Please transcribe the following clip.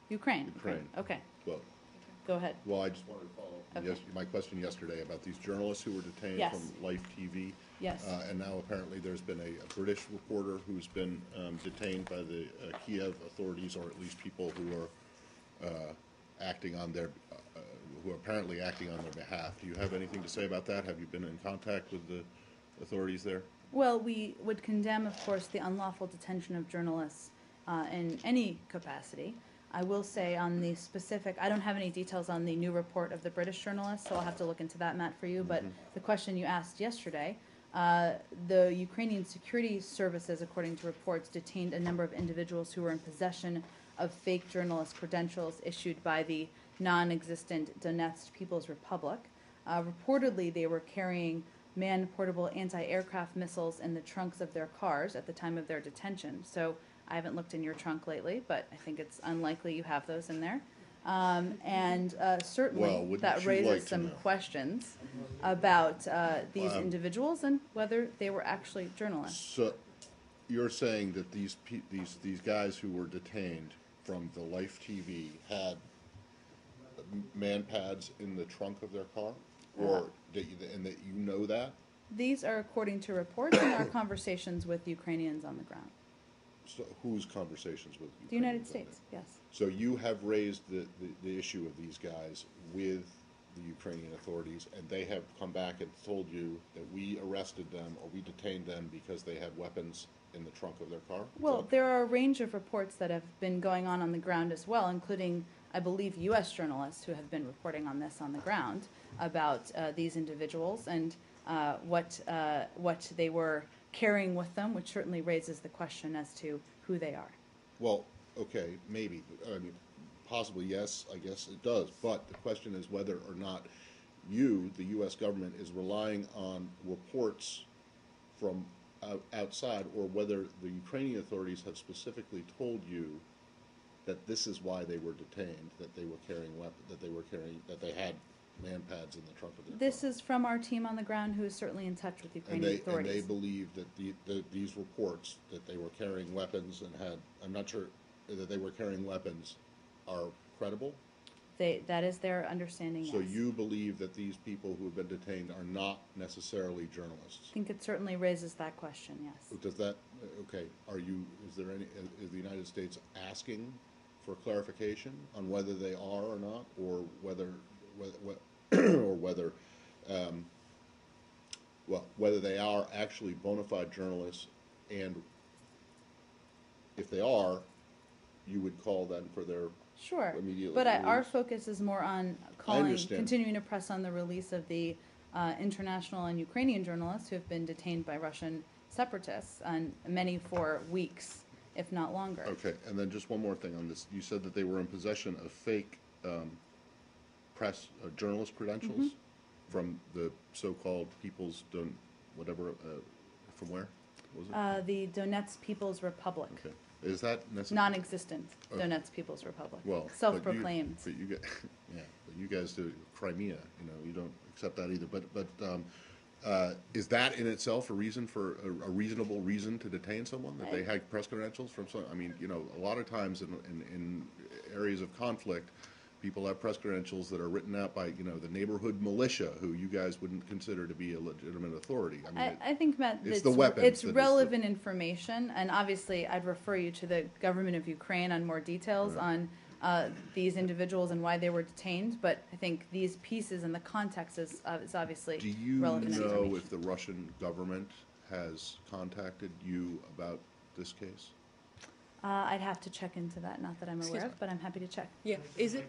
Ukraine. Ukraine. Okay, Well, go ahead. well, I just wanted to follow up on Okay. my question yesterday about these journalists who were detained Yes. from Life TV. Yes. And now apparently there's been a British reporter who's been detained by the Kiev authorities, or at least people who are acting on their, who are apparently acting on their behalf. Do you have anything to say about that? Have you been in contact with the authorities there? Well, we would condemn, of course, the unlawful detention of journalists in any capacity. I will say on the specific, I don't have any details on the new report of the British journalists, so I'll have to look into that, Matt, for you. But the question you asked yesterday, the Ukrainian Security Services, according to reports, detained a number of individuals who were in possession of fake journalist credentials issued by the non-existent Donetsk People's Republic. Reportedly, they were carrying man-portable anti-aircraft missiles in the trunks of their cars at the time of their detention. So I haven't looked in your trunk lately, but I think it's unlikely you have those in there. Certainly Well, that wouldn't you raises like to some know? questions about these individuals and whether they were actually journalists. So you're saying that these guys who were detained from the Life TV had man pads in the trunk of their car, or and that you know that? These are according to reports and our conversations with Ukrainians on the ground. So whose conversations with The United Ukrainians on States, yes. So you have raised the issue of these guys with the Ukrainian authorities, and they have come back and told you that we arrested them or we detained them because they had weapons in the trunk of their car? Well, there are a range of reports that have been going on the ground as well, including, I believe, U.S. journalists who have been reporting on this on the ground about these individuals and what they were carrying with them, which certainly raises the question as to who they are. Well, okay, maybe. I mean, possibly yes, I guess it does. But the question is whether or not you, the U.S. government, is relying on reports from outside, or whether the Ukrainian authorities have specifically told you that this is why they were detained, that they were carrying weapons, that they had man pads in the trunk of their This car. is from our team on the ground who is certainly in touch with Ukrainian authorities. And they believe that these reports that they were carrying weapons and had, I'm not sure that they were carrying weapons, are credible? That is their understanding, So yes. you believe that these people who have been detained are not necessarily journalists? I think it certainly raises that question, yes. Does that, okay, is the United States asking for clarification on whether they are or not, or whether whether they are actually bona fide journalists, and if they are, you would call them for their Sure, immediate but our release? focus is more on continuing to press on the release of the international and Ukrainian journalists who have been detained by Russian separatists, and many for weeks, if not longer. Okay, and then just one more thing on this. You said that they were in possession of fake press journalist credentials from the so-called People's whatever, from where? What was it? The Donetsk People's Republic. Okay. Is that necessary? Non-existent Donetsk People's Republic. Well, self-proclaimed. But you guys do Crimea. You don't accept that either. But is that in itself a reason for a reasonable reason to detain someone, that they had press credentials from some? I mean, a lot of times in areas of conflict, people have press credentials that are written out by the neighborhood militia, who you guys wouldn't consider to be a legitimate authority. I mean, I think, Matt, it's the weapons. It's relevant information, and obviously I'd refer you to the government of Ukraine on more details on these individuals and why they were detained, but I think these pieces and the context is obviously relevant information. Do you know if the Russian government has contacted you about this case? I'd have to check into that, not that I'm aware of, but I'm happy to check. Yeah, is it